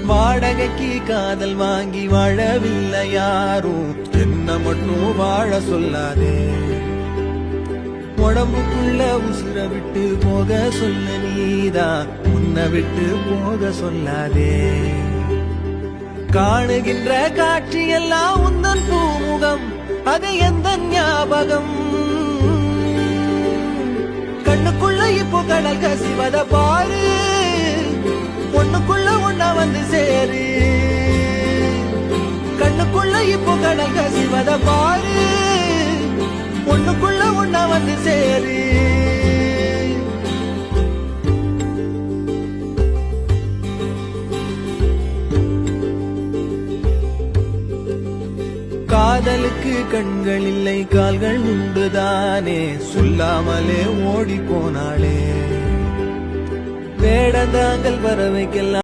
வாடகைக்கு காதல் வாங்கி வாழவில்லை யாரும், என்ன மட்டும் வாழ சொல்லாதே. உடம்புக்குள்ள உசுர விட்டு போக சொல்ல நீதான், உன்னை விட்டு போக சொல்லாதே. காணுகின்ற காட்சி எல்லாம் உந்தன் பூமுகம், அது எந்த ஞாபகம். கண்ணுக்குள்ள இப்போ கடல் கசிவத பாரு, ஒண்ணுக்குள்ள ஒண்ணா வந்து சேரு. கண்ணுக்குள்ள இப்போ கடல் கசிவத பாரு, ஒண்ணுக்குள்ள ஒண்ணா வந்து சேரு. காதலுக்கு கண்கள் இல்லை கால்கள் உண்டுதானே, சொல்லாமலே ஓடி போனாளே. வேடந்தாங்கள் பறவைக்கெல்லாம்